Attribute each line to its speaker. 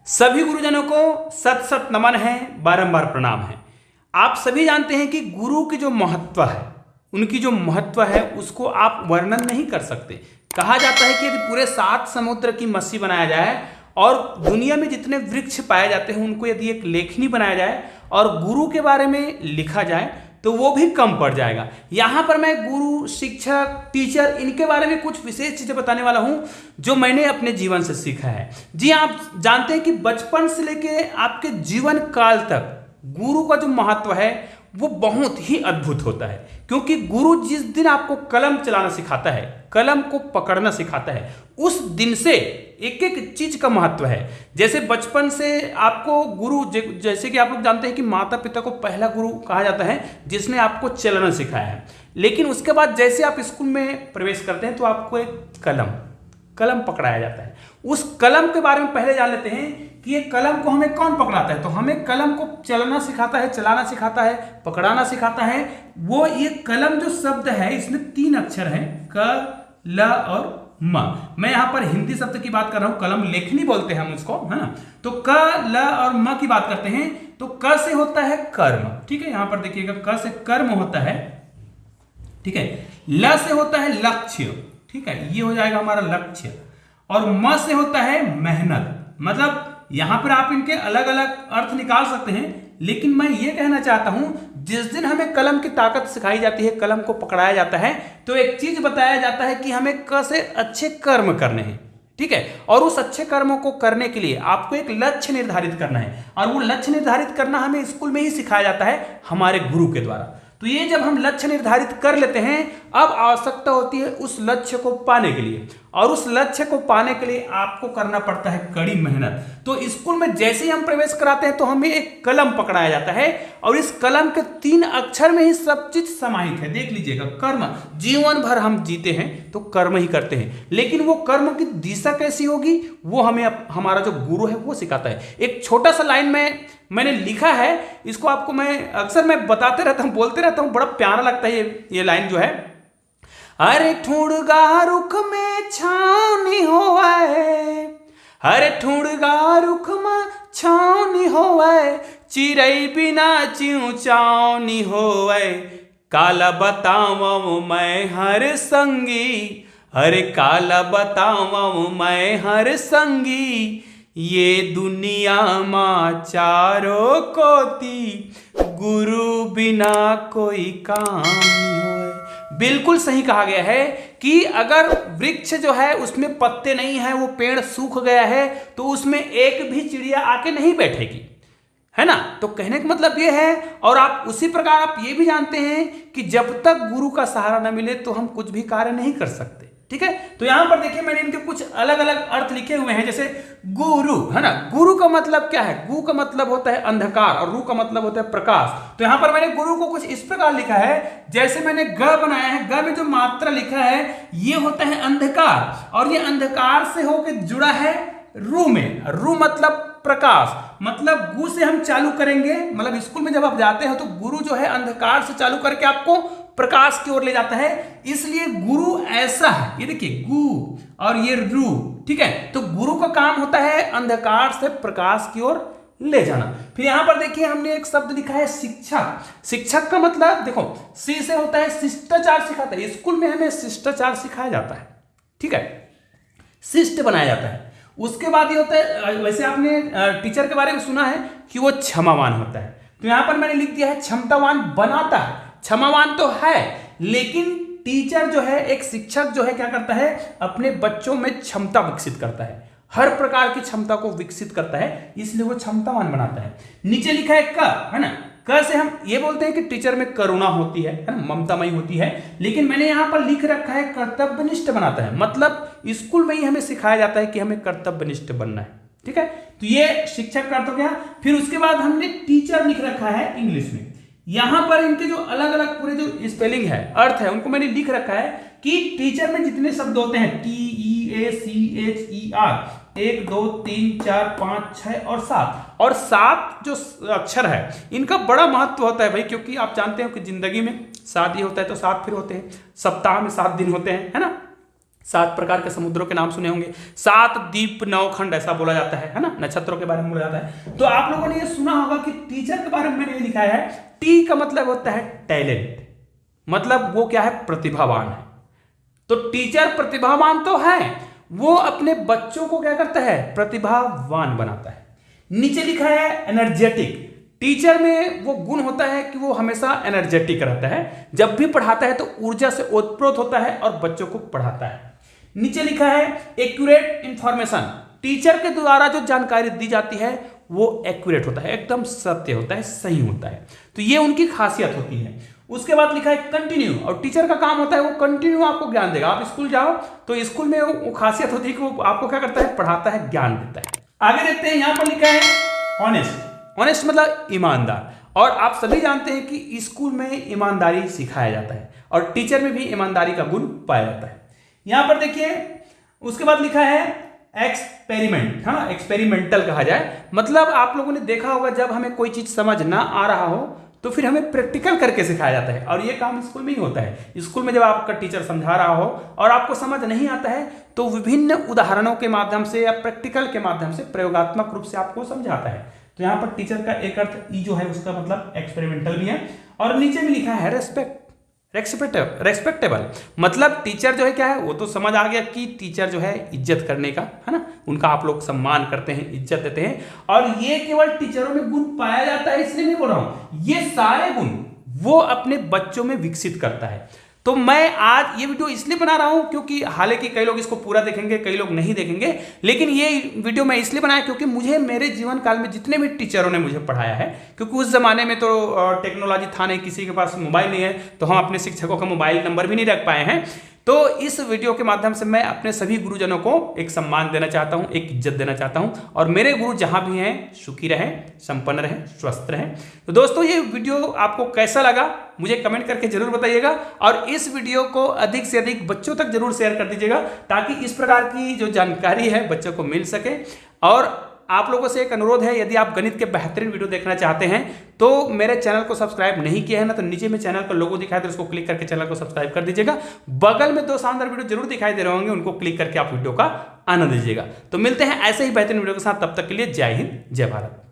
Speaker 1: सभी गुरुजनों को सत सत नमन है, बारंबार प्रणाम है। आप सभी जानते हैं कि गुरु की जो महत्व है, उनकी जो महत्व है उसको आप वर्णन नहीं कर सकते। कहा जाता है कि यदि पूरे 7 समुद्र की मछली बनाया जाए और दुनिया में जितने वृक्ष पाए जाते हैं उनको यदि एक लेखनी बनाया जाए और गुरु के बारे में लिखा जाए तो वो भी कम पड़ जाएगा। यहाँ पर मैं गुरु, शिक्षक, टीचर इनके बारे में कुछ विशेष चीज़ें बताने वाला हूँ जो मैंने अपने जीवन से सीखा है। जी, आप जानते हैं कि बचपन से लेके आपके जीवन काल तक गुरु का जो महत्व है वो बहुत ही अद्भुत होता है, क्योंकि गुरु जिस दिन आपको कलम चलाना सिखाता है, कलम को पकड़ना सिखाता है, उस दिन से एक एक चीज का महत्व है। जैसे बचपन से आपको गुरु, जैसे कि आप लोग जानते हैं कि माता पिता को पहला गुरु कहा जाता है जिसने आपको चलना सिखाया है। लेकिन उसके बाद जैसे आप स्कूल में प्रवेश करते हैं तो आपको एक कलम पकड़ाया जाता है। उस कलम के बारे में पहले जान लेते हैं कि ये कलम को हमें कौन पकड़ाता है। तो हमें कलम को चलना सिखाता है, चलाना सिखाता है, पकड़ाना सिखाता है। वो ये कलम जो शब्द है इसमें 3 अक्षर हैं, क, ल और म। मैं यहाँ पर हिंदी शब्द की बात कर रहा हूँ, कलम लेखनी बोलते हैं हम उसको, है ना। तो क, ल और म की बात करते हैं तो क से होता है कर्म, ठीक है। यहाँ पर देखिएगा क से कर्म होता है, ठीक है। ल से होता है लक्ष्य, ठीक है, ये हो जाएगा हमारा लक्ष्य। और म से होता है मेहनत। मतलब यहां पर आप इनके अलग अलग अर्थ निकाल सकते हैं, लेकिन मैं ये कहना चाहता हूं जिस दिन हमें कलम की ताकत सिखाई जाती है, कलम को पकड़ाया जाता है, तो एक चीज बताया जाता है कि हमें क से अच्छे कर्म करने हैं, ठीक है। और उस अच्छे कर्मों को करने के लिए आपको एक लक्ष्य निर्धारित करना है, और वो लक्ष्य निर्धारित करना हमें स्कूल में ही सिखाया जाता है हमारे गुरु के द्वारा। तो ये जब हम लक्ष्य निर्धारित कर लेते हैं, अब आवश्यकता होती है उस लक्ष्य को पाने के लिए, और उस लक्ष्य को पाने के लिए आपको करना पड़ता है कड़ी मेहनत। तो स्कूल में जैसे ही हम प्रवेश कराते हैं तो हमें एक कलम पकड़ाया जाता है, और इस कलम के 3 अक्षर में ही सब चीज समाहित है। देख लीजिएगा, कर्म। जीवन भर हम जीते हैं तो कर्म ही करते हैं, लेकिन वो कर्म की दिशा कैसी होगी वो हमें हमारा जो गुरु है वो सिखाता है। एक छोटा सा लाइन में मैंने लिखा है, इसको आपको मैं अक्सर बताते रहता हूँ, बोलते रहता हूँ, बड़ा प्यारा लगता है ये लाइन जो है। अरे ठुड़गा रुख में छावनी होवे, अरे ठुड़गा रुख में छावनी होवे, चिड़ै बिना चिऊ चावनी होवे, काला बताऊं मैं हर संगी, अरे काला बताऊं मैं हर संगी, ये दुनिया माँ चारों कोती, गुरु बिना कोई काम नहीं होए। बिल्कुल सही कहा गया है कि अगर वृक्ष जो है उसमें पत्ते नहीं है, वो पेड़ सूख गया है, तो उसमें एक भी चिड़िया आके नहीं बैठेगी, है ना। तो कहने का मतलब ये है, और आप उसी प्रकार आप ये भी जानते हैं कि जब तक गुरु का सहारा न मिले तो हम कुछ भी कार्य नहीं कर सकते, ठीक है। तो यहां पर देखिए मैंने इनके कुछ अलग अलग अर्थ लिखे हुए हैं। जैसे गुरु, है ना, गुरु का मतलब क्या है? गु का मतलब होता है अंधकार और रू का मतलब होता है प्रकाश। तो यहां पर मैंने गुरु को कुछ इस प्रकार लिखा है, जैसे मैंने ग बनाया है, ग में जो मात्रा लिखा है ये होता है अंधकार, और ये अंधकार से होकर जुड़ा है रू में। रू मतलब प्रकाश, मतलब गु से हम चालू करेंगे, मतलब स्कूल में जब आप जाते हो तो गुरु जो है अंधकार से चालू करके आपको प्रकाश की ओर ले जाता है, इसलिए गुरु ऐसा है। ये देखिए गु और ये रू, ठीक है। तो गुरु का काम होता है अंधकार से प्रकाश की ओर ले जाना। फिर यहां पर देखिए हमने एक शब्द लिखा है शिक्षक। शिक्षक का मतलब देखो, सी से होता है शिष्टाचार सिखाता है। स्कूल में हमें शिष्टाचार सिखाया जाता है, ठीक है, शिष्ट बनाया जाता है। उसके बाद ये होता है, वैसे आपने टीचर के बारे में सुना है कि वो क्षमावान होता है। तो यहां पर मैंने लिख दिया है क्षमतावान बनाता है। क्षमावान तो है, लेकिन टीचर जो है, एक शिक्षक जो है क्या करता है, अपने बच्चों में क्षमता विकसित करता है, हर प्रकार की क्षमता को विकसित करता है, इसलिए वो क्षमतावान बनाता है। नीचे लिखा है क, है ना। क से हम ये बोलते हैं कि टीचर में करुणा होती है ना, ममतामयी होती है, लेकिन मैंने यहां पर लिख रखा है कर्तव्यनिष्ठ बनाता है। मतलब स्कूल में ही हमें सिखाया जाता है कि हमें कर्तव्यनिष्ठ बनना है, ठीक है। तो ये शिक्षक का अर्थ हो गया। फिर उसके बाद हमने टीचर लिख रखा है इंग्लिश में। यहां पर इनके जो अलग अलग पूरे जो स्पेलिंग है, अर्थ है, उनको मैंने लिख रखा है कि टीचर में जितने शब्द होते हैं TEACHER, 1 2 3 4 5 6 और 7, और 7 जो अक्षर है इनका बड़ा महत्व होता है भाई, क्योंकि आप जानते हो कि जिंदगी में 7 ही होता है तो 7 फिर होते हैं, सप्ताह में 7 दिन होते हैं, है ना। 7 प्रकार के समुद्रों के नाम सुने होंगे, 7 द्वीप नौखंड ऐसा बोला जाता है ना, नक्षत्रों के बारे में बोला जाता है। तो आप लोगों ने ये सुना होगा कि टीचर के बारे में मैंने ये लिखा है, टी का मतलब होता है टैलेंट, मतलब वो क्या है, प्रतिभावान है। तो टीचर प्रतिभावान तो है, वो अपने बच्चों को क्या करता है, प्रतिभावान बनाता है। नीचे लिखा है एनर्जेटिक, टीचर में वो गुण होता है कि वो हमेशा एनर्जेटिक रहता है, जब भी पढ़ाता है तो ऊर्जा से ओतप्रोत होता है और बच्चों को पढ़ाता है। नीचे लिखा है एक्यूरेट इंफॉर्मेशन, टीचर के द्वारा जो जानकारी दी जाती है वो एक्यूरेट होता है, एकदम सत्य होता है, सही होता है। तो ये उनकी खासियत होती है। उसके बाद लिखा है कंटिन्यू, और टीचर का काम होता है वो कंटिन्यू आपको ज्ञान देगा। आप स्कूल जाओ तो स्कूल में वो खासियत होती है कि वो आपको क्या करता है, पढ़ाता है, ज्ञान देता है। आगे देखते हैं, यहां पर लिखा है ऑनेस्ट, ऑनेस्ट मतलब ईमानदार, और आप सभी जानते हैं कि स्कूल में ईमानदारी सिखाया जाता है और टीचर में भी ईमानदारी का गुण पाया जाता है। यहां पर देखिए, उसके बाद लिखा है एक्सपेरिमेंट, हाँ एक्सपेरिमेंटल कहा जाए, मतलब आप लोगों ने देखा होगा जब हमें कोई चीज समझ ना आ रहा हो तो फिर हमें प्रैक्टिकल करके सिखाया जाता है, और ये काम स्कूल में ही होता है। स्कूल में जब आपका टीचर समझा रहा हो और आपको समझ नहीं आता है तो विभिन्न उदाहरणों के माध्यम से या प्रैक्टिकल के माध्यम से प्रयोगात्मक रूप से आपको समझाता है। तो यहाँ पर टीचर का एक अर्थ ई जो है उसका मतलब एक्सपेरिमेंटल भी है। और नीचे में लिखा है रेस्पेक्टेबल, मतलब टीचर जो है क्या है, वो तो समझ आ गया कि टीचर जो है इज्जत करने का है ना, उनका आप लोग सम्मान करते हैं, इज्जत देते हैं, और ये केवल टीचरों में गुण पाया जाता है इसलिए नहीं बोल रहा हूं, ये सारे गुण वो अपने बच्चों में विकसित करता है। तो मैं आज ये वीडियो इसलिए बना रहा हूं क्योंकि हालांकि कई लोग इसको पूरा देखेंगे, कई लोग नहीं देखेंगे, लेकिन ये वीडियो मैं इसलिए बनाया क्योंकि मुझे मेरे जीवन काल में जितने भी टीचरों ने मुझे पढ़ाया है, क्योंकि उस जमाने में तो टेक्नोलॉजी था नहीं, किसी के पास मोबाइल नहीं है, तो हम अपने शिक्षकों का मोबाइल नंबर भी नहीं रख पाए हैं। तो इस वीडियो के माध्यम से मैं अपने सभी गुरुजनों को एक सम्मान देना चाहता हूं, एक इज्जत देना चाहता हूं, और मेरे गुरु जहां भी हैं सुखी रहें, संपन्न रहें, स्वस्थ रहें। तो दोस्तों ये वीडियो आपको कैसा लगा मुझे कमेंट करके जरूर बताइएगा, और इस वीडियो को अधिक से अधिक बच्चों तक जरूर शेयर कर दीजिएगा ताकि इस प्रकार की जो जानकारी है बच्चों को मिल सके। और आप लोगों से एक अनुरोध है, यदि आप गणित के बेहतरीन वीडियो देखना चाहते हैं तो मेरे चैनल को सब्सक्राइब नहीं किया है ना, तो नीचे में चैनल का लोगो दिखाई दे, उसको क्लिक करके चैनल को सब्सक्राइब कर दीजिएगा। बगल में 2 शानदार वीडियो जरूर दिखाई दे रहे होंगे, उनको क्लिक करके आप वीडियो का आनंद लीजिएगा। तो मिलते हैं ऐसे ही बेहतरीन वीडियो के साथ, तब तक के लिए जय हिंद, जय भारत।